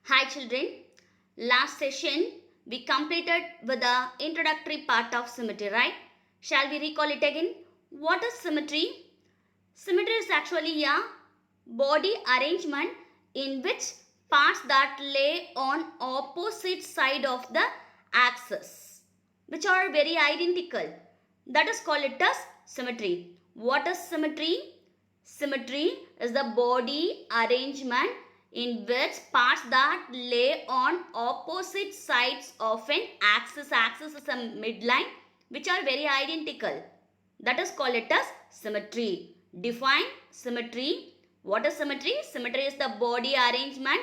Hi children, last session we completed with the introductory part of symmetry, right? Shall we recall it again? What is symmetry? Symmetry is actually a body arrangement in which parts that lay on opposite side of the axis which are very identical. That is called it as symmetry. What is symmetry? Symmetry is the body arrangement in which parts that lay on opposite sides of an axis. Axis is a midline which are very identical. That is called it as symmetry. Define symmetry. What is symmetry? Symmetry is the body arrangement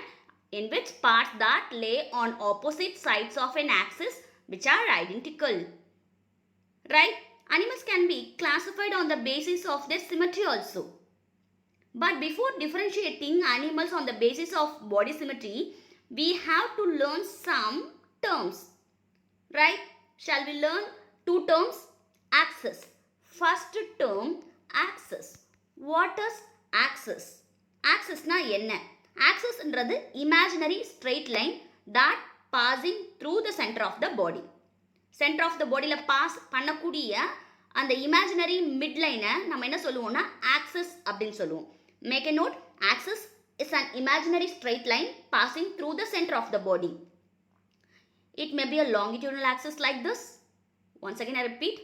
in which parts that lay on opposite sides of an axis which are identical. Right? Animals can be classified on the basis of their symmetry also. But before differentiating animals on the basis of body symmetry, we have to learn some terms. Right? Shall we learn two terms? Axis. First term, axis. What is axis? Axis na enna? Axis என்றது imaginary straight line that passing through the center of the body. Center of the bodyல pass பண்ணக்கூடிய அந்த imaginary midline நம்ம என்ன சொல்லுவோம்னா axis அப்படின்னு சொல்லுவோம். Make a note, axis is an imaginary straight line passing through the center of the body. It may be a longitudinal axis like this. Once again I repeat,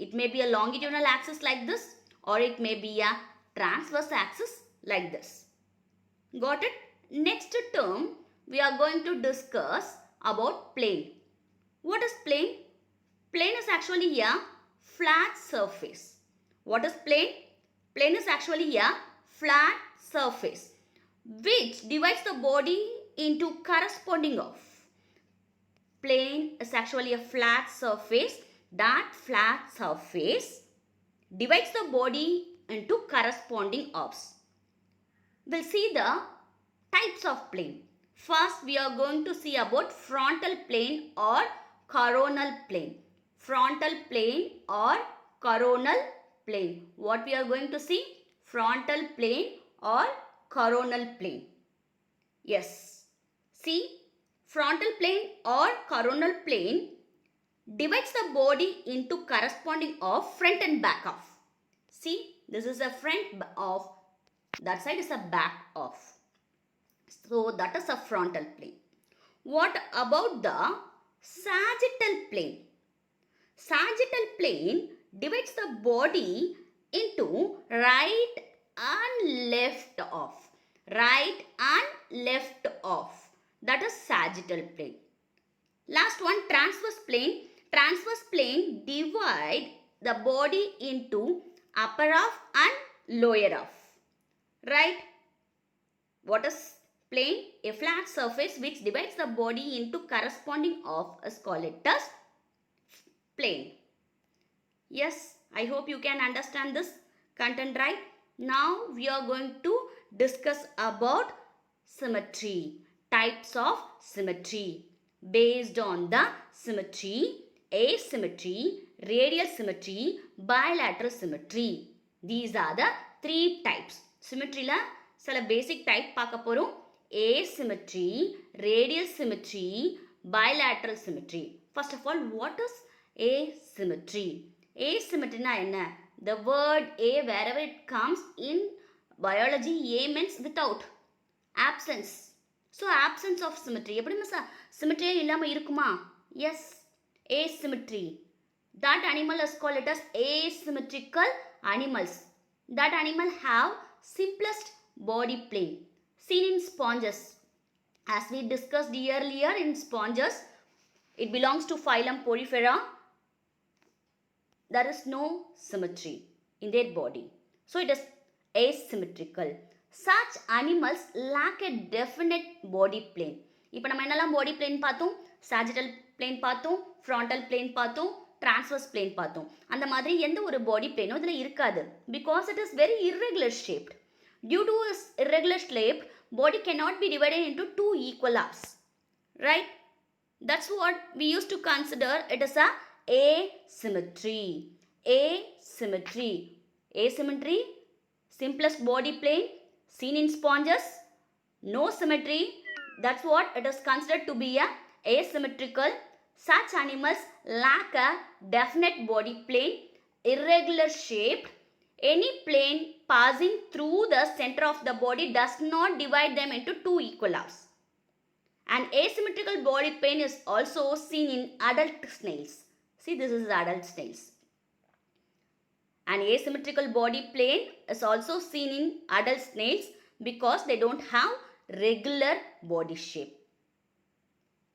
it may be a longitudinal axis like this or it may be a transverse axis like this. Got it? Next term we are going to discuss about plane. What is plane? Plane is actually a flat surface. What is plane? Plane is actually a flat surface which divides the body into corresponding of. Plane is actually a flat surface. That flat surface divides the body into corresponding offs. We'll see the types of plane. First, we are going to see about frontal plane or coronal plane. Frontal plane or coronal plane. What we are going to see? Frontal plane or coronal plane. Yes. See, frontal plane or coronal plane divides the body into corresponding of front and back of. See, this is a front of, that side is a back of. So that is a frontal plane. What about the sagittal plane? Sagittal plane divides the body into right and left of. Right and left of. That is sagittal plane. Last one, transverse plane. Transverse plane divide the body into upper half and lower half. Right? What is plane? A flat surface which divides the body into corresponding of is called it as plane. Yes, I hope you can understand this content, right? Now we are going to discuss about symmetry. Types of symmetry. Based on the symmetry, asymmetry, radial symmetry, bilateral symmetry. These are the three types. Symmetry la சில basic type பார்க்க போறோம். Asymmetry, radial symmetry, bilateral symmetry. First of all, what is asymmetry? Asymmetry na enna? The word a wherever it comes in biology, a means without, absence. So absence of symmetry. எப்படி miss symmetry இல்லாம இருக்குமா? Yes, asymmetry. That animal is called it as asymmetrical animals. That animal have simplest body plane seen in sponges. As we discussed earlier in sponges, it belongs to phylum Porifera. There is no symmetry in their body. So it is asymmetrical. Such animals lack a definite body plane. இப்போ நம்ம என்னெல்லாம் body plane பார்த்தோம்? Sagittal plane பார்த்தோம், frontal plane பார்த்தோம், transverse plane பார்த்தோம். அந்த மாதிரி எந்த ஒரு body plane இதில் இருக்காது. Because it is very irregular shaped. Due to its irregular shape, body cannot be divided into two equal halves. Right? That's what we used to consider it as a asymmetry. Asymmetry. Asymmetry, simplest body plane seen in sponges. No symmetry, That's what it is considered to be a asymmetrical. Such animals lack a definite body plane, irregular shaped. Any plane passing through the center of the body does not divide them into two equal halves. An asymmetrical body plane is also seen in adult snails. See, this is adult snails. An asymmetrical body plane is also seen in adult snails because they don't have regular body shape.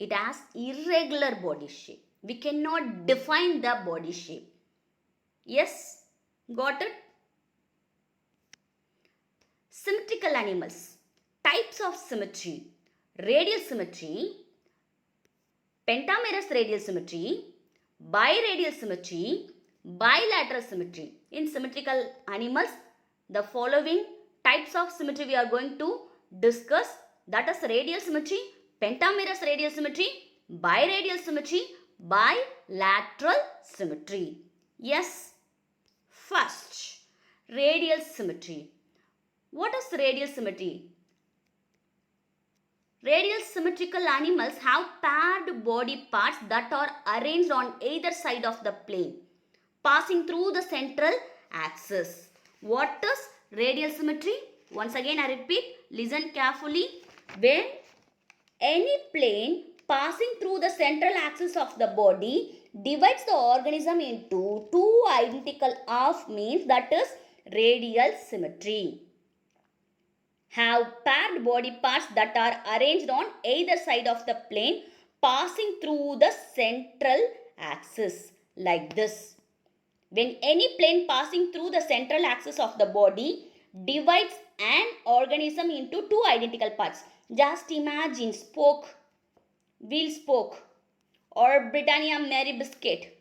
It has irregular body shape. We cannot define the body shape. Yes, got it? Symmetrical animals. Types of symmetry. Radial symmetry, pentamerous radial symmetry, biradial symmetry, bilateral symmetry. In symmetrical animals, the following types of symmetry we are going to discuss. That is radial symmetry, pentamerous radial symmetry, biradial symmetry, bilateral symmetry. Yes. First, radial symmetry. What is radial symmetry? Radial symmetrical animals have paired body parts that are arranged on either side of the plane, passing through the central axis. What is radial symmetry? Once again I repeat, listen carefully. When any plane passing through the central axis of the body divides the organism into two identical halves, means that is radial symmetry. Have paired body parts that are arranged on either side of the plane passing through the central axis, like this. When any plane passing through the central axis of the body divides an organism into two identical parts. Just imagine spoke, wheel spoke, or Britannia Mary biscuit.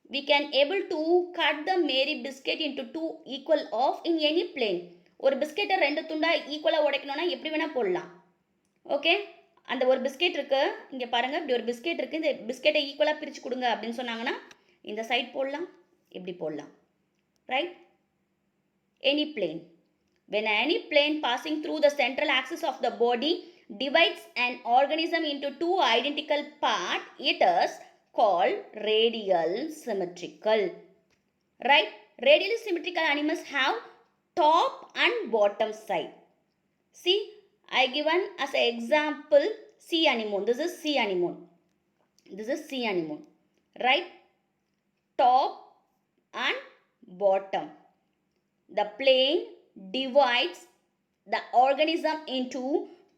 We can able to cut the Mary biscuit into two equal half in any plane. ஒரு பிஸ்கெட்டை ரெண்டு துண்டாக ஈக்குவலாக உடைக்கணும்னா எப்படி வேணால் போடலாம். Okay, அந்த ஒரு biscuit இருக்குது, இங்கே பாருங்கள், இப்படி ஒரு பிஸ்கெட் இருக்குது, இந்த பிஸ்கெட்டை ஈக்குவலாக பிரித்து கொடுங்க அப்படின்னு சொன்னாங்கன்னா இந்த சைட் போடலாம், இப்படி போடலாம். Right? Any plane. When any plane passing through the central axis of the body divides an organism into two identical parts, it is called radial symmetrical. Right? Radially symmetrical animals have top and bottom side. See, I given as an example sea anemone. This is sea anemone. This is sea anemone. Right? Top and bottom. The plane divides the organism into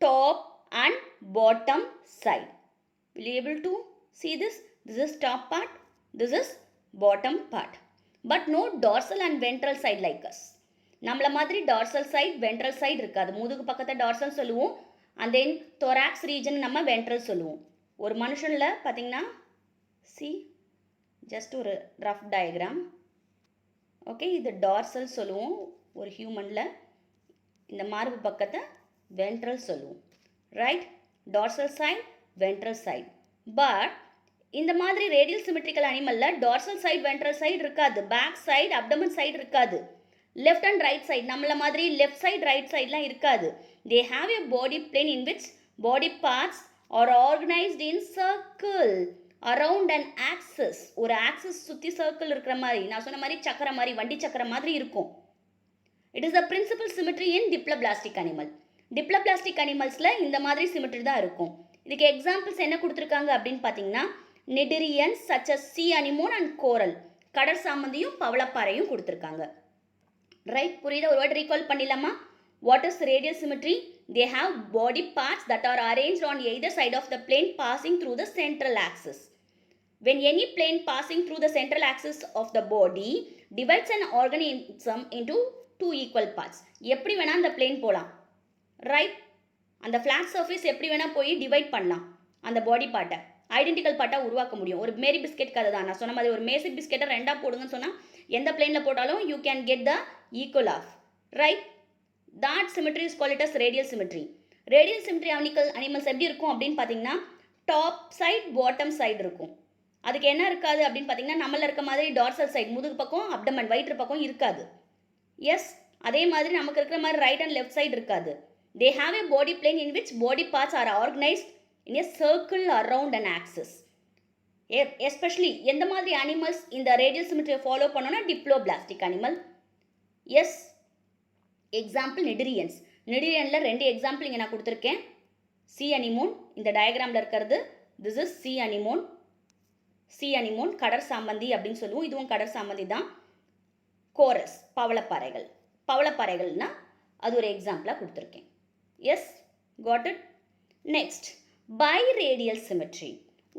top and bottom side. Will you able to see this? This is top part. This is bottom part. But no dorsal and ventral side like us. நம்மள மாதிரி dorsal side ventral side இருக்காது. முதுகு பக்கத்தை dorsal சொல்லுவோம், and then thorax region நம்ம ventral சொல்லுவோம். ஒரு மனுஷனில் பார்த்திங்கன்னா சி ஜஸ்ட் ஒரு ரஃப் டயக்ராம். ஓகே, இது டார்சல் சொல்லுவோம் ஒரு ஹியூமனில், இந்த மார்பு பக்கத்தை வென்ட்ரல் சொல்லுவோம். Right? Dorsal side, ventral side. But இந்த மாதிரி ரேடியல் சிமெட்ரிக்கல் அனிமலில் டார்சல் சைடு வென்ட்ரல் சைடு இருக்காது, பேக் சைடு அப்டமன் சைடு இருக்காது, லெஃப்ட் அண்ட் ரைட் சைடு நம்மள மாதிரி லெஃப்ட் சைடு ரைட் சைட்லாம் இருக்காது. They have a body plane in which body parts R organised in circle around and access. ஒரு access சுற்றி circle இருக்கிற மாதிரி, நான் சொன்ன மாதிரி சக்கர மாதிரி, வண்டி சக்கர மாதிரி இருக்கும். It is the principal symmetry in diploblastic animal. Diploblastic அனிமல்ஸில் இந்த மாதிரி சிமெட்ரி தான் இருக்கும். இதுக்கு எக்ஸாம்பிள்ஸ் என்ன கொடுத்துருக்காங்க அப்படின்னு பார்த்தீங்கன்னா, cnidarians such as sea anemone and coral, கடல் சாமந்தியும் பவளப்பாறையும் கொடுத்துருக்காங்க. ரைட்? புரியுதா? ஒரு வேர்ட் ரீகால் பண்ணிடலாமா? What is radial symmetry? They have body parts that are arranged on either side of the plane passing through the central axis. When any plane passing through the central axis of the body divides an organism into two equal parts. எப்படி வேணால் அந்த plane போகலாம். Right? அந்த flat surface எப்படி வேணால் போய் divide பண்ணலாம், அந்த பாடி பார்ட்டை ஐடென்டிக்கல் பார்ட்டாக உருவாக்க முடியும். ஒரு மேரி பிஸ்கெட் கதை தான் நான் சொன்ன மாதிரி. ஒரு மேசி பிஸ்கெட்டை ரெண்டாக போடுங்கன்னு சொன்னால் எந்த பிளேனில் போட்டாலும் you can get the equal half. Right? that symmetry is called it as radial symmetry. Radial symmetry animals எப்படி இருக்கும் அப்படின்னு பார்த்தீங்கன்னா, டாப் சைட் பாட்டம் சைடு இருக்கும். அதுக்கு என்ன இருக்காது அப்படின்னு பார்த்தீங்கன்னா, நம்மள இருக்க மாதிரி டார்சல் சைடு முதுகு பக்கம் அப்டமன் வயிற்று பக்கம் இருக்காது. எஸ், அதே மாதிரி நமக்கு இருக்கிற மாதிரி ரைட் அண்ட் லெஃப்ட் சைடு இருக்காது. They have a body plane in which body parts are organized in a circle around an axis. Especially எந்த மாதிரி animals இந்த radial symmetry follow பண்ணோம்னா diploblastic animal. Yes, example nidarians. Nidarianல ரெண்டு example இங்கே நான் கொடுத்துருக்கேன். sea anemone இந்த டயக்ராமில் இருக்கிறது. This is sea anemone. sea anemone கடற் சாமந்தி அப்படின்னு சொல்லுவோம். இதுவும் கடற் சாமந்தி தான். கோரஸ் பவளப்பாறைகள். பவளப்பாறைகள்னா அது ஒரு எக்ஸாம்பிளாக கொடுத்துருக்கேன். Yes, got it. Next, biradial symmetry.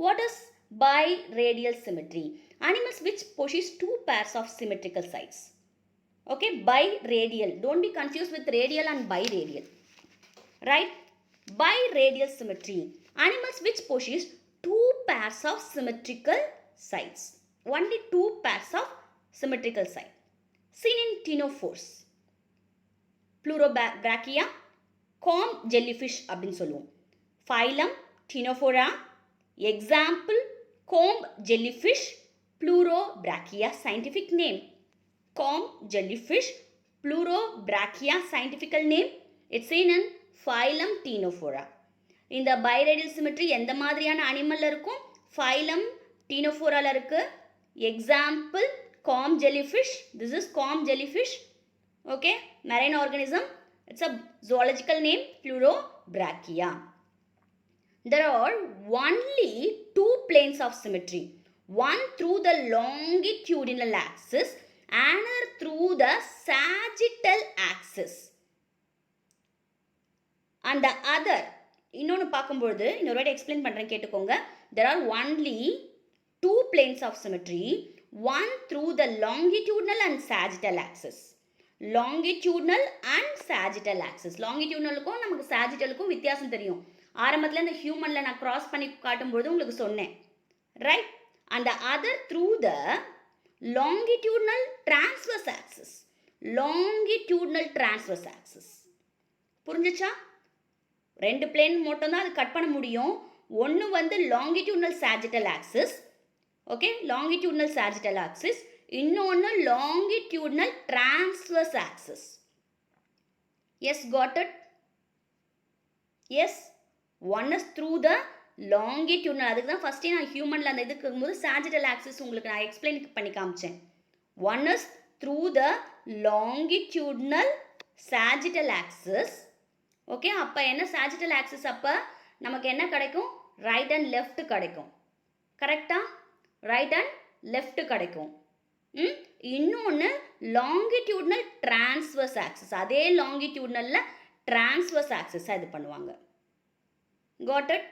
What is biradial symmetry? Animals which possess two pairs of symmetrical sides. Okay, biradial. Don't be confused with radial and biradial. Right? Biradial symmetry. Animals which possess two pairs of symmetrical sides. Only two pairs of symmetrical sides. Seen in ctenophores. Pleurobrachia, comb jellyfish அப்படின்னு சொல்லுவோம். Phylum Ctenophora. Example comb jellyfish, Pleurobrachia scientific name. Comb jellyfish, Pleurobrachia scientific name. It's seen in Phylum Ctenophora. இந்த biradial symmetry எந்த மாதிரியான அனிமல்ல இருக்கும்? Phylum Ctenophora இருக்கு. Example comb jellyfish. This is comb jellyfish. Okay, marine organism. It's a zoological name, Pleurobrachia. There are only two planes of symmetry. One through the longitudinal axis, another through the sagittal axis. And the other, இன்னொன்று பார்க்கும்பொழுது இன்னொரு வாட்டி explain பண்ணுறேன் கேட்டுக்கோங்க. There are only two planes of symmetry, one through the longitudinal and sagittal axis. Longitudinal and sagittal axis. Longitudinalக்கும் நமக்கு sagittalக்கும் வித்தியாசம் தெரியும். ஆரம்பத்தில் இந்த ஹியூமனில் நான் கிராஸ் பண்ணி காட்டும்பொழுது உங்களுக்கு சொன்னேன். Right? and the other through the longitudinal transverse axis. Longitudinal transverse axis. புரிஞ்சுச்சா? ரெண்டு பிளேன் மட்டும் தான் அது கட் பண்ண முடியும். ஒன்று வந்து longitudinal sagittal axis. Okay, longitudinal sagittal axis. இன்னொன்று longitudinal transverse axis. Yes, got it? Yes, one is through the longitudinal. அதுக்கு தான் ஃபஸ்ட்டே நான் ஹியூமனில் அந்த இதுக்கு இருக்கும்போது sagittal axis உங்களுக்கு நான் எக்ஸ்பிளைன் பண்ணி காமிச்சேன். One is through the longitudinal sagittal axis. Okay, அப்போ என்ன sagittal axis அப்போ நமக்கு என்ன கிடைக்கும்? ரைட் அண்ட் லெஃப்ட் கிடைக்கும். கரெக்டா? ரைட் அண்ட் லெஃப்ட் கிடைக்கும். இன்னொன்று longitudinal transverse axis. அதே longitudinalல transverse axis இது பண்ணுவாங்க. Got it?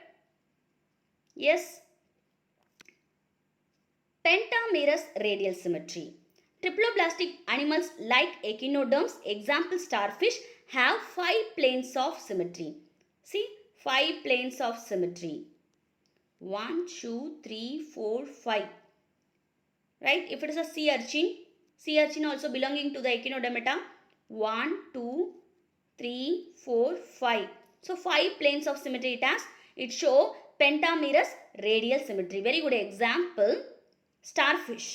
Yes. Pentamerous radial symmetry. Triploblastic animals like echinoderms, example starfish, have 5 planes of symmetry. See, 5 planes of symmetry. 1, 2, 3, 4, 5. Right? If it is a sea urchin also belonging to the echinodermata. 1, 2, 3, 4, 5. So 5 planes of symmetry it has. It show pentamerous radial symmetry. Very good example. Starfish.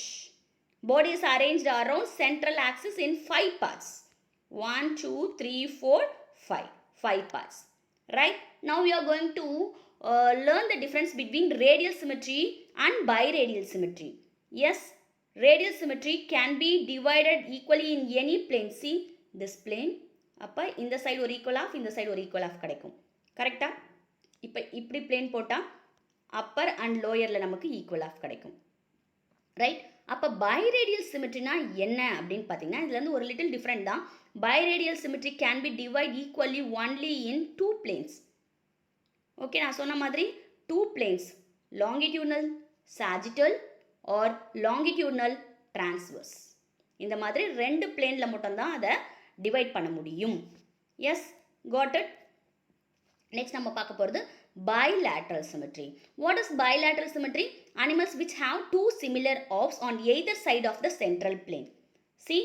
Body is arranged around central axis in 5 parts. 1, 2, 3, 4, 5. 5 parts. Right? Now we are going to learn the difference between radial symmetry and biradial symmetry. Yes, radial symmetry can be divided equally in any plane. See this plane. அப்போ இந்த side ஒரு equal of, இந்த side ஒரு equal of கிடைக்கும். கரெக்டாக? இப்போ இப்படி plane போட்டால் அப்பர் அண்ட் லோயரில் நமக்கு ஈக்குவல் ஆஃப் கிடைக்கும். ரைட்? அப்போ பைரேடியல் சிமெட்ரினா என்ன அப்படின்னு பார்த்தீங்கன்னா இதுலேருந்து ஒரு லிட்டில் டிஃப்ரெண்ட் தான். Biradial symmetry can be divide equally only in 2 planes. Okay, நான் சொன்ன மாதிரி 2 planes, longitudinal sagittal or longitudinal transverse. இந்த மாதிரி 2 பிளேனில் மட்டும்தான் அதை டிவைட் பண்ண முடியும். S, got it? நெக்ஸ்ட் நம்ம பார்க்க போகிறது bilateral symmetry. What is bilateral symmetry? Animals which have 2 similar offs on either side of the central plane. See,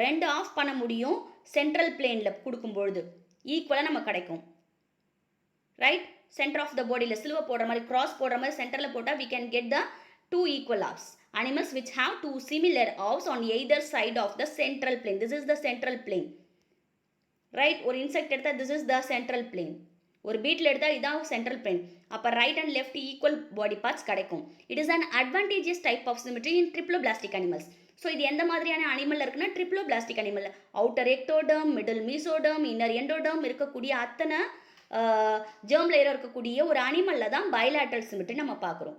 2 of பண்ண முடியும் சென்ட்ரல் பிளேனில் கொடுக்கும்பொழுது ஈக்குவலாக நமக்கு கிடைக்கும். ரைட்? சென்டர் ஆஃப் த பாடியில் சிலுவை போடுற மாதிரி, கிராஸ் போடுற மாதிரி சென்டரில் போட்டால் we can get the 2 equal offs. Animals which have 2 similar offs on either side of the central plane. This is the central plane. Right. ஒரு இன்செக்ட் எடுத்தால் this is the central plane. ஒரு beetle எடுத்தால் இதான் central plane. அப்போ right and left equal body parts கிடைக்கும். It is an advantageous type of symmetry in triploblastic animals. So இது எந்த மாதிரியான அனிமல் இருக்குன்னா triploblastic animal. Outer ectoderm, middle mesoderm, inner endoderm இருக்கக்கூடிய அத்தனை ஜெர்ம் லேயர் இருக்கக்கூடிய ஒரு அனிமலில் தான் பைலேட்ரல் சிமெட்ரி நம்ம பார்க்குறோம்.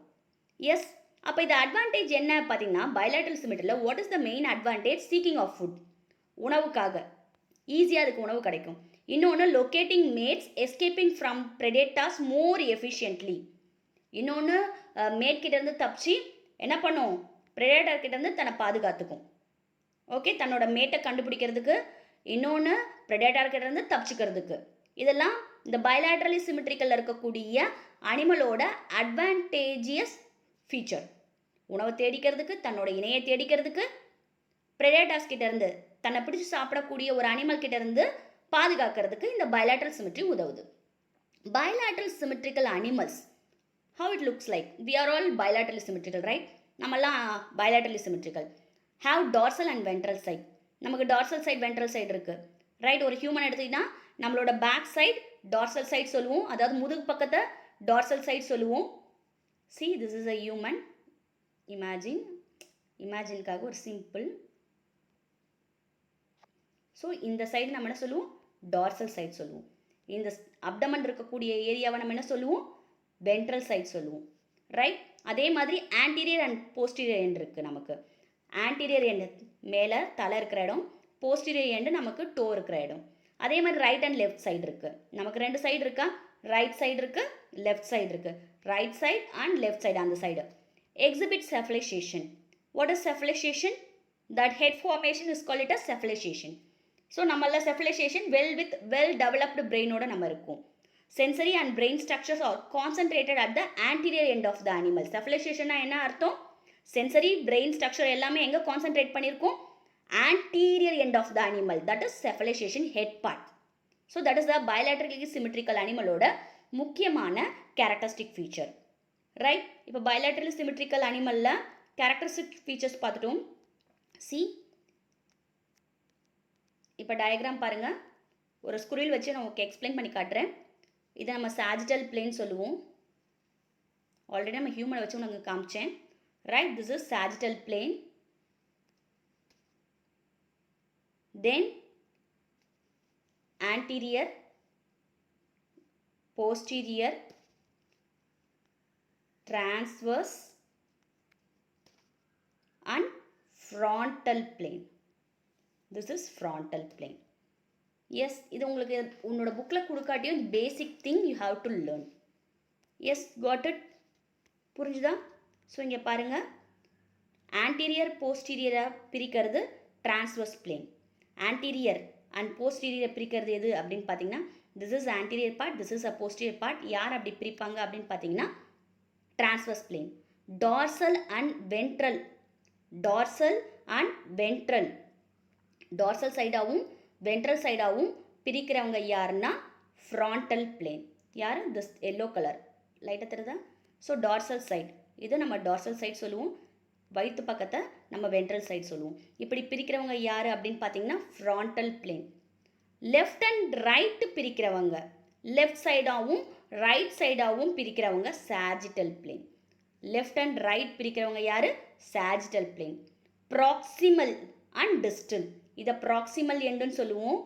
எஸ். அப்போ இது அட்வான்டேஜ் என்ன பார்த்தீங்கன்னா, பைலேட்ரல் சிமெட்ரியில் what is the main advantage? Seeking of food, உணவுக்காக ஈஸியாக அதுக்கு உணவு கிடைக்கும். இன்னொன்று locating mates, escaping from predators more efficiently. இன்னொன்று மேட் கிட்டேருந்து தப்பிச்சு என்ன பண்ணும், ப்ரெடேட்டர் கிட்டேருந்து தன்னை பாதுகாத்துக்கும். ஓகே, தன்னோட மேட்டை கண்டுபிடிக்கிறதுக்கு, இன்னொன்று ப்ரெடேட்டர் கிட்டேருந்து தப்பிச்சுக்கிறதுக்கு. இதெல்லாம் இந்த பைலேட்ரலி சிமெட்ரிக்கல் இருக்கக்கூடிய அனிமலோட அட்வான்டேஜியஸ் ஃபீச்சர். உணவை தேடிக்கிறதுக்கு, தன்னோட இணையை தேடிக்கிறதுக்கு, ப்ரெடேட்டர்ஸ் கிட்டேருந்து தன்னை பிடிச்சி சாப்பிடக்கூடிய ஒரு அனிமல் கிட்டேருந்து பாதுகாக்கிறதுக்கு இந்த பைலேட்ரல் சிமெட்ரி உதவுது. Bilateral symmetrical animals, how it looks like? We are all bilaterally symmetrical, right? நம்மெல்லாம் bilaterally symmetrical. Have dorsal and ventral side. நமக்கு டார்சல் சைட், வென்ட்ரல் சைடு இருக்குது, ரைட்? ஒரு ஹியூமன் எடுத்துக்கிட்டா நம்மளோட பேக் சைட் டார்சல் சைட் சொல்லுவோம், அதாவது முதுகு பக்கத்தை டார்சல் சைட் சொல்லுவோம். See, this is a human. இமேஜின்காக ஒரு சிம்பிள். ஸோ இந்த சைடு நம்ம என்ன சொல்லுவோம்? டார்சல் சைட் சொல்லுவோம். இந்த அப்டமன் இருக்கக்கூடிய ஏரியாவை நம்ம என்ன சொல்லுவோம்? வென்ட்ரல் சைட் சொல்லுவோம், ரைட்? அதே மாதிரி ஆன்டீரியர் அண்ட் போஸ்டீரியர் எண்ட் இருக்குது நமக்கு. ஆன்டீரியர் எண்டு மேலே தலை இருக்கிற இடம், போஸ்டீரியர் எண்டு நமக்கு டோ இருக்கிற இடம். அதே மாதிரி ரைட் அண்ட் லெஃப்ட் சைடு இருக்குது. நமக்கு ரெண்டு சைடு இருக்கா? ரைட் சைடு இருக்குது, லெஃப்ட் சைடு இருக்குது. Right side and left side அந்த side. Exhibit cephalization. What is cephalization? That head formation is called it as cephalization. So நம்மள cephalization well developed brainோட நம்ம இருக்கும். Sensory and brain structures are concentrated at the anterior end of the animal. Cephalization என்ன அர்த்தம்? Sensory brain structure எல்லாமே எங்கே concentrate பண்ணியிருக்கோம்? Anterior end of the animal. That is cephalization head part. So that is the bilaterally symmetrical animalோட முக்கியமான characteristic feature, right? இப்போ bilaterally symmetrical animalல characteristic features பார்த்துட்டோம். See, இப்போ diagram பாருங்கள். ஒரு ஸ்குரில் வச்சு நான் உங்களுக்கு எக்ஸ்பிளைன் பண்ணி காட்டுறேன். இதை நம்ம சாஜிட்டல் பிளேன் சொல்லுவோம். ஆல்ரெடி நம்ம ஹியூமனை வச்சு உங்களுக்கு காமிச்சேன், right? This is sagittal plane. Then anterior, posterior, transverse and frontal plane. This is frontal plane. Yes, இது உங்களுக்கு உன்னோட புக்கில் கொடுக்காட்டியும் basic thing you have to learn. Yes, got it? புரிஞ்சுதா? ஸோ இங்கே பாருங்கள், ஆன்டீரியர் போஸ்டீரியரை பிரிக்கிறது டிரான்ஸ்வர்ஸ் பிளேன். ஆன்டீரியர் அண்ட் போஸ்டீரியரை பிரிக்கிறது எது அப்படின்னு பார்த்தீங்கன்னா, this is anterior part, this is a posterior part. யார் அப்படி பிரிப்பாங்க அப்படின்னு பார்த்தீங்கன்னா, transverse plane. Dorsal and ventral, dorsal and ventral, dorsal சைடாகவும் வென்ட்ரல் சைடாகவும் பிரிக்கிறவங்க யாருன்னா ஃப்ரான்டல் பிளேன். யார்? திஸ் எல்லோ கலர் லைட்டாக தெரியுதா? ஸோ டார்சல் சைட், இது நம்ம டார்சல் சைட் சொல்லுவோம். வயிற்று பக்கத்தை நம்ம வென்ட்ரல் சைட் சொல்லுவோம். இப்படி பிரிக்கிறவங்க யார் அப்படின்னு பார்த்தீங்கன்னா frontal plane. Left and right பிரிக்கிறவங்க, லெஃப்ட் சைடாகவும் ரைட் சைடாகவும் பிரிக்கிறவங்க sagittal plane. Left and right பிரிக்கிறவங்க யார்? Sagittal plane. Proximal and distal, இதை ப்ராக்சிமல் எண்டுன்னு சொல்லுவோம்,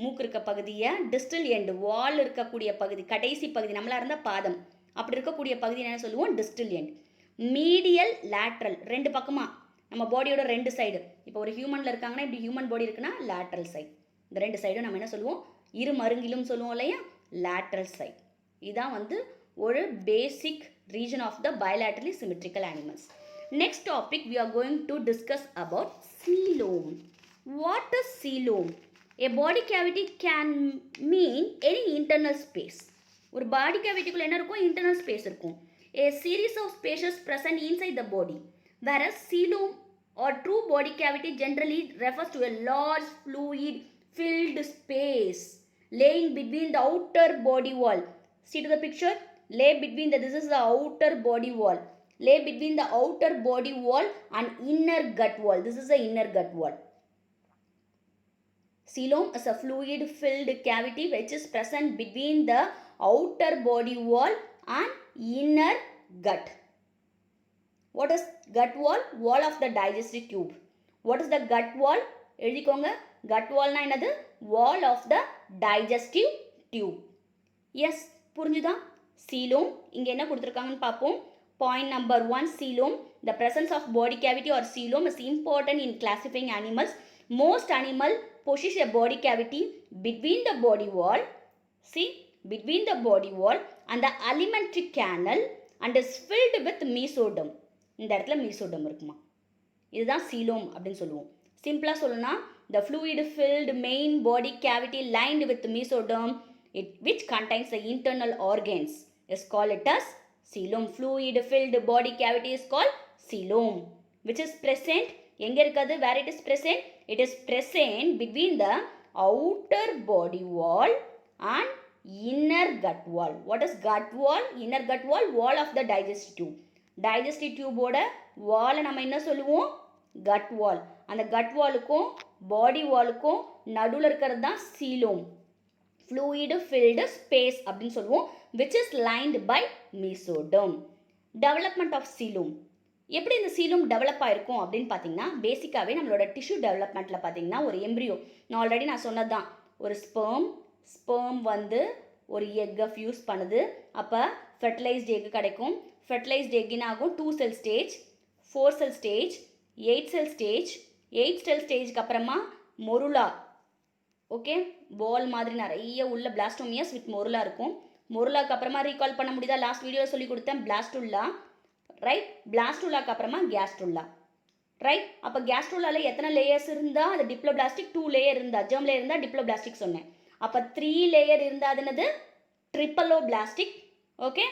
மூக்கு இருக்க பகுதியை. டிஸ்டல் எண்டு, வால் இருக்கக்கூடிய பகுதி, கடைசி பகுதி, நம்மளாக இருந்தால் பாதம், அப்படி இருக்கக்கூடிய பகுதி என்ன சொல்லுவோம்? Distal end. மீடியல், லேட்ரல், ரெண்டு பக்கமாக நம்ம பாடியோட ரெண்டு சைடு. இப்போ ஒரு ஹியூமனில் இருக்காங்கன்னா, இப்படி ஹியூமன் பாடி இருக்குன்னா லேட்ரல் சைட். இந்த ரெண்டு சைடும் நம்ம என்ன சொல்லுவோம்? இரு மருங்கிலும் சொல்லுவோம் இல்லையா? Lateral side. இதுதான் வந்து ஒரு basic region of the bilaterally symmetrical animals. Next topic we are going to discuss about coelom. What is coelom? A body cavity can mean any internal space. ஒரு body cavity குள்ள என்ன இருக்கும்? Internal space இருக்கும். A series of spaces present inside the body. Whereas coelom or true body cavity generally refers to a large fluid filled space laying between the outer body wall. See to the picture. Lay between the, this is the outer body wall. Lay between the outer body wall and inner gut wall. This is the inner gut wall. Coelom is a fluid-filled cavity which is present between the outer body wall and inner gut. What is gut wall? Wall of the digestive tube. What is the gut wall? எழுதிக்கோங்க. gut wall na என்னது? Wall of the digestive tube. Yes, புரிஞ்சுதா? Coelom இங்க என்ன கொடுத்திருக்காங்கன்னு பாப்போம். Point number 1, coelom. The presence of body cavity or coelom is important in classifying animals. Most animals possess a body cavity between the body wall, see, between the body wall and the alimentary canal and is filled with mesoderm. இந்த இடத்துல mesoderm இருக்குமா. இதுதான் coelom அப்படின்னு சொல்லுவோம். சிம்பிளா சொல்லணும்னா the fluid filled main body cavity lined with mesoderm which contains the internal organs is called it as coelom. Fluid filled body cavity is called coelom, which is present எங்க இருக்குது? Where it is present? It is present between the outer body wall and inner gut wall. What is gut wall? Inner gut wall, wall of the digestive tube. Digestive tube ஓட wall நம்ம என்ன சொல்லுவோம்? gut wall. அந்த gut wallுக்கும் body wallுக்கும் நடுவுல இருக்கிறது தான் coelom. Fluid filled space அப்படின்னு சொல்லுவோம், which is lined by mesoderm. Development of coelom. எப்படி இந்த சீலும் டெவலப் ஆயிருக்கும் அப்படின்னு பார்த்தீங்கன்னா, பேசிக்காகவே நம்மளோட டிஷ்யூ டெவலப்மெண்ட்டில் பார்த்தீங்கன்னா ஒரு எம்ப்ரியோ, நான் ஆல்ரெடி நான் சொன்னது தான், ஒரு ஸ்பெர்ம் வந்து ஒரு எக்கை ஃபியூஸ் பண்ணுது. அப்போ ஃபெர்டிலைஸ்ட் எக் கிடைக்கும். ஃபெர்டிலைஸ்ட் எக்கின் ஆகும் 2 செல் ஸ்டேஜ், 4 செல் ஸ்டேஜ், 8 செல் ஸ்டேஜ். 8 செல் ஸ்டேஜ்க்கு அப்புறமா மொருலா, ஓகே, பால் மாதிரி நிறைய உள்ள பிளாஸ்டோமியஸ் வித் மொருலா இருக்கும். மொருலாக்கு அப்புறமா ரீகால் பண்ண முடியுதா? லாஸ்ட் வீடியோவில் சொல்லி கொடுத்தேன் பிளாஸ்டுல்லா, ரைட்? பிளாஸ்டுலாக்கு அப்புறமா கேஸ்ட்ருல்லா, ரைட்? அப்போ கேஸ்ட்ருல்லாவில் எத்தனை லேயர்ஸ் இருந்தால் அது டிப்ளோபிளாஸ்டிக்? 2 லேயர் இருந்தால், ஜெர்ம் லேயர் இருந்தால் டிப்ளோபிளாஸ்டிக் சொன்னேன். அப்போ 3 லேயர் இருந்தால் அது என்னது? Triploblastic. Okay,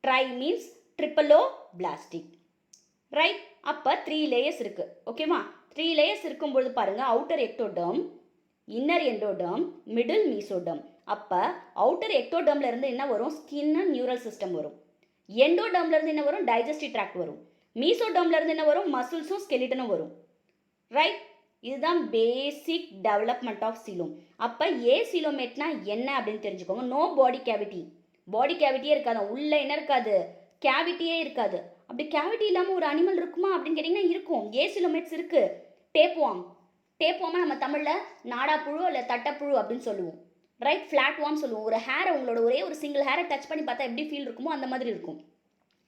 tri means triploblastic, right? அப்போ 3 லேயர்ஸ் இருக்குது, ஓகேவா? 3 லேயர்ஸ் இருக்கும்பொழுது பாருங்கள், outer ectoderm, inner endoderm, middle mesoderm. அப்போ அவுட்டர் எக்டோடர்மில் இருந்து என்ன வரும்? ஸ்கின் அண்ட் நியூரல் சிஸ்டம் வரும். எண்டோடர்ம்ல இருந்து என்ன வரும்? டைஜஸ்டிவ் ட்ராக்ட் வரும். மீசோடர்ம்ல இருந்து என்ன வரும்? மசில்ஸும் ஸ்கெலிட்டனும் வரும், ரைட்? இதுதான் பேசிக் டெவலப்மெண்ட் ஆஃப் சீலோம். அப்போ சீலோமேட்னா என்ன அப்படின்னு தெரிஞ்சுக்கோங்க. நோ பாடி கேவிட்டி, பாடி கேவிட்டியே இருக்காது, உள்ள என்ன இருக்காது? கேவிட்டியே இருக்காது. அப்படி கேவிட்டி இல்லாமல் ஒரு அனிமல் இருக்குமா அப்படின்னு கேட்டிங்கன்னா இருக்கும். சீலோமேட்ஸ் இருக்கு. டேப்வார்ம், டேப்வார்மை நம்ம தமிழில் நாடாப்புழு இல்லை தட்டப்புழு அப்படின்னு சொல்லுவோம், ரைட்? ஃப்ளாட் வார்ம் சொல்லுவோம். ஒரு ஹேரை, உங்களோட ஒரே ஒரு சிங்கிள் ஹேரை டச் பண்ணி பார்த்தா எப்படி ஃபீல் இருக்குமோ அந்த மாதிரி இருக்கும்.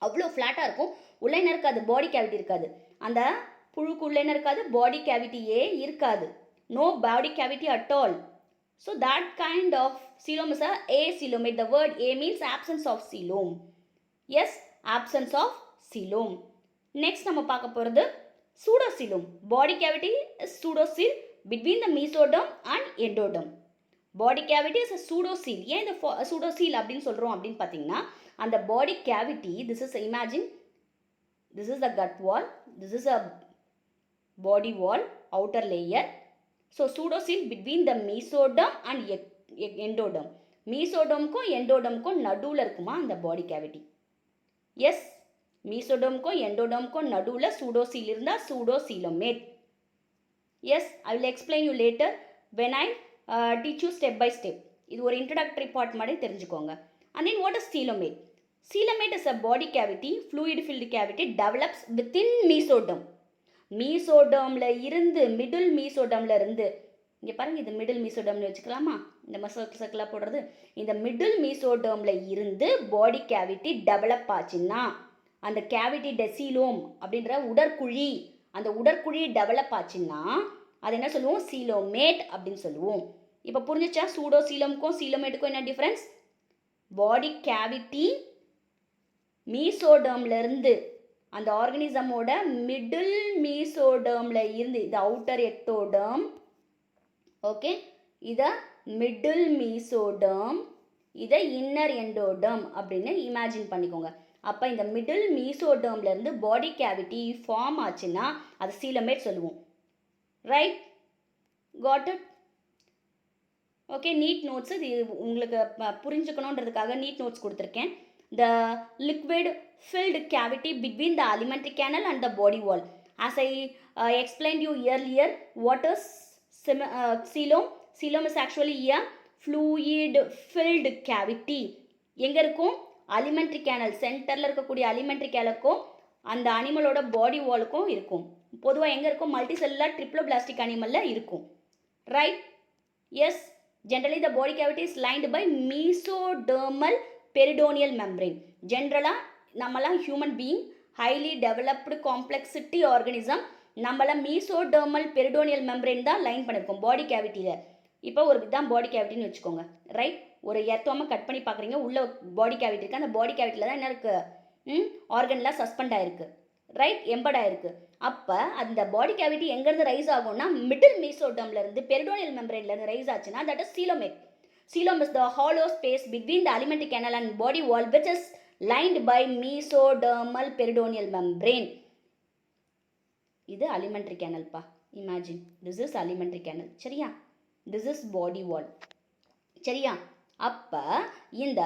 அவ்வளோ ஃப்ளாட்டாக இருக்கும். உள்ளே என்ன இருக்காது? பாடி கேவிட்டி இருக்காது. அந்த புழுக்கு உள்ளே என்ன இருக்காது? பாடி கேவிட்டியே இருக்காது. No body cavity at all. So that kind of coelom is a coelomate. The word A means absence of coelom. Yes, absence of coelom. Next நம்ம பார்க்க போகிறது pseudocoelom. Body cavity is pseudocoel between the mesoderm and endoderm. Body cavity is a pseudocoel. ஏன் இந்த சூடோசீல் அப்படின்னு சொல்கிறோம் அப்படின்னு பார்த்தீங்கன்னா, அந்த body cavity, this is imagine, this is the gut wall, this is a body wall, outer layer. So pseudocoel between the mesoderm and endoderm. மீசோடம்க்கும் எண்டோடம்க்கும் நடுவில் இருக்குமா அந்த பாடி கேவிட்டி? எஸ், மீசோடம்க்கும் எண்டோடம்க்கும் நடுவில் சூடோசீல் இருந்தால் pseudocoelomate. Yes, I will explain you later when I teach you step by step. இது ஒரு introductory part மாதிரி தெரிஞ்சுக்கோங்க. And then what is coelomate? Coelomate is a body cavity, fluid filled cavity develops within mesoderm. மீசோடர்மில் இருந்து, middle மீசோடர்மில் இருந்து, இங்கே பாருங்கள், இது மிடில் மீசோடர்ம்னு வச்சுக்கலாமா? இந்த சர்க்கிளாக போடுறது, இந்த மிடில் மீசோடர்மில் இருந்து பாடி கேவிட்டி டெவலப் ஆச்சுன்னா அந்த கேவிட்டி டெசிலோம் அப்படின்ற உடற்குழி, அந்த உடற்குழி டெவலப் ஆச்சுன்னா அது என்ன சொல்லுவோம்? சீலோமேட் அப்படின்னு சொல்லுவோம். இப்போ புரிஞ்சிச்சா சூடோசீலம்க்கும் சீலோமேட்டுக்கும் என்ன டிஃப்ரென்ஸ்? பாடி கேவிட்டி மீசோடர்ம்லேருந்து, அந்த ஆர்கனிசமோட மிடில் மீசோடர்மில் இருந்து, இது அவுட்டர் எக்டோடர்ம், ஓகே, இதை மிடில் மீசோடர்ம், இதை இன்னர் எண்டோடர்ம் அப்படின்னு இமேஜின் பண்ணிக்கோங்க. அப்போ இந்த மிடில் மீசோடர்ம்லேருந்து பாடி கேவிட்டி ஃபார்ம் ஆச்சுன்னா அது சீலோமேட் சொல்லுவோம், right? Got it? Okay, need notes இது உங்களுக்கு புரிஞ்சுக்கணுன்றதுக்காக நீட் நோட்ஸ் கொடுத்துருக்கேன். The liquid filled cavity between the alimentary canal and the body wall. As I explained you earlier, what is coelom? Coelom is actually a fluid filled cavity. எங்கே இருக்கும்? alimentary canal சென்டரில் இருக்கக்கூடிய alimentary canalக்கும் அந்த அனிமலோட பாடி வாலுக்கும் இருக்கும். பொதுவாக எங்கே இருக்கும்? மல்டிசெல்லுலர் ட்ரிப்ளோபிளாஸ்டிக் அனிமலில் இருக்கும். Right? Yes. Generally the body cavity is lined by mesodermal peritoneal membrane. ஜென்ரலாக நம்மளாம் human being highly developed complexity organism நம்மள மீசோடர்மல் பெரிடோனியல் மெம்பரேன் தான் லைன் பண்ணியிருக்கோம் பாடி கேவிட்டியில். இப்போ ஒரு இதுதான் பாடி கேவிட்டின்னு வச்சுக்கோங்க. ரைட்? ஒரு எர்த்தோமாக கட் பண்ணி பார்க்குறீங்க, உள்ள பாடி கேவிட்டி இருக்குது. அந்த பாடி கேவிட்டியில் தான் என்ன இருக்குது? ஆர்கன்லாம் சஸ்பெண்ட் ஆகிருக்கு. ரைட்? எம்பட் ஆகிருக்கு. அப்போ அந்த பாடி கேவிட்டி எங்கேருந்து ரைஸ் ஆகும்னா மிடில் மீசோடர்ம்லேருந்து பெரிடோனியல் மெம்பரேன்லேருந்து ரைஸ் ஆச்சுன்னா that is coelomate. Coelom is the hollow space between the alimentary canal and body wall which is lined by mesodermal peritoneal membrane. இது alimentary canal பா. Imagine this is alimentary canal. சரியா? This is body wall. சரியா? அப்ப இந்த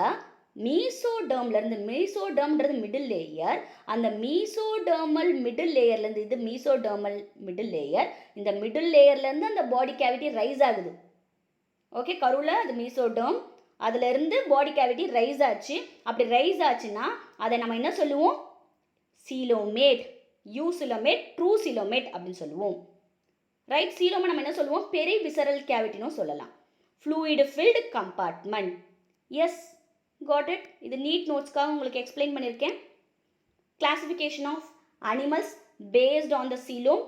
மீசோடர்ம்லேருந்து, மீசோடர்ம்ன்றது middle layer, அந்த மீசோடர்மல் middle லேயர்லேருந்து, இது மீசோடர்மல் middle layer, இந்த middle லேயர்லேருந்து அந்த பாடி கேவிட்டி ரைஸ் ஆகுது. ஓகே, கருவில் அது மீசோடர்ம், அதிலிருந்து பாடி கேவிட்டி ரைஸ் ஆச்சு. அப்படி ரைஸ் ஆச்சுன்னா அதை நம்ம என்ன சொல்லுவோம்? சீலோமேட், யூசிலோமேட், ட்ரூ சீலோமேட் அப்படின்னு சொல்லுவோம். ரைட்? சீலோமை நம்ம என்ன சொல்லுவோம்? பெரி விசரல் கேவிட்டினும் சொல்லலாம். Fluid filled compartment. Yes, got it. இது நீட் நோட்ஸ்க்காக உங்களுக்கு எக்ஸ்பிளைன் பண்ணியிருக்கேன். Classification of animals based on the coelom.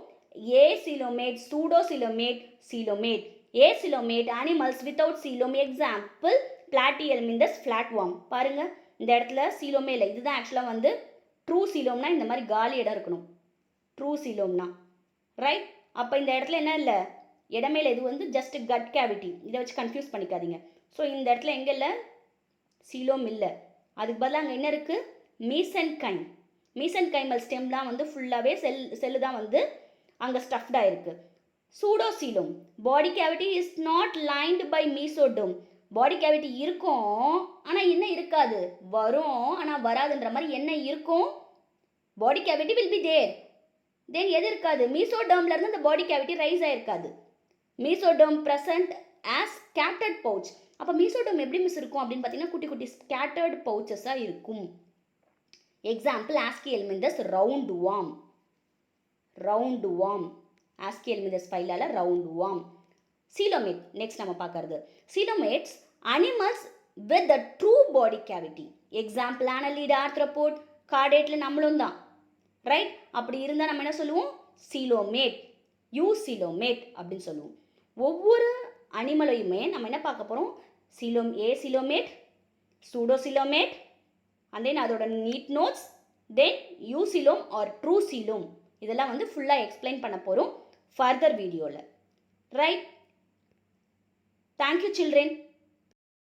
Acoelomate, pseudocoelomate, coelomate. Acoelomate animals without coelom. Example platyhelminthes flatworm. பாருங்கள், இந்த இடத்துல சீலோமே இல்லை. இதுதான் ஆக்சுவலாக வந்து ட்ரூ சீலோம்னா இந்த மாதிரி காலி இடம் இருக்கணும். ட்ரூ சீலோம்னா ரைட்? அப்போ இந்த இடத்துல என்ன இல்லை? இடமே இல்லை. இது வந்து ஜஸ்ட் கட் கேவிட்டி. இதை வச்சு கன்ஃபியூஸ் பண்ணிக்காதீங்க. ஸோ இந்த இடத்துல எங்கே இல்லை? சீலோம் இல்லை. அதுக்கு பதிலாக அங்கே என்ன இருக்குது? மீசன்கைம். மீசன்கைமல் ஸ்டெம்லாம் வந்து ஃபுல்லாகவே செல்லு தான் வந்து அங்கே ஸ்டஃப்டாக இருக்குது. Pseudocoelom. Body cavity is not lined by mesoderm. Body cavity இருக்கும், ஆனால் என்ன இருக்காது? வரும், ஆனால் வராதுன்ற மாதிரி என்ன இருக்கும்? Body cavity will be there. Then எது இருக்காது? மீசோடோம்லேருந்து அந்த பாடி கேவிட்டி ரைஸ் ஆகிருக்காது. Mesoderm present as scattered pouch. அப்போ மீசோடோம் எப்படி மிஸ் இருக்கும் அப்படின்னு பார்த்தீங்கன்னா குட்டி குட்டி ஸ்கேட்டர்டு பவுச்சஸாக இருக்கும். Example aschelminthes round worm. Round worm. Aschelminthes ஃபைலால ரவுண்ட் வார்ம். சீலோமேட் நெக்ஸ்ட் நம்ம பார்க்கறது. Coelomates animals with the true body cavity. Example annelid, arthropod, கார்டேட்டில் நம்மளும் தான். ரைட்? அப்படி இருந்தால் நம்ம என்ன சொல்லுவோம்? சீலோமேட், யூசிலோமேட் அப்படின்னு சொல்லுவோம். ஒவ்வொரு அனிமலையுமே நம்ம என்ன பார்க்க போகிறோம்? ஏசிலோமேட், சூடோசிலோமேட், அண்ட் தென் அதோட NEET notes, then eucoelom or true coelom. இதெல்லாம் வந்து ஃபுல்லாக எக்ஸ்பிளைன் பண்ண போகிறோம் ஃபர்தர் வீடியோவில். ரைட்? Thank you children.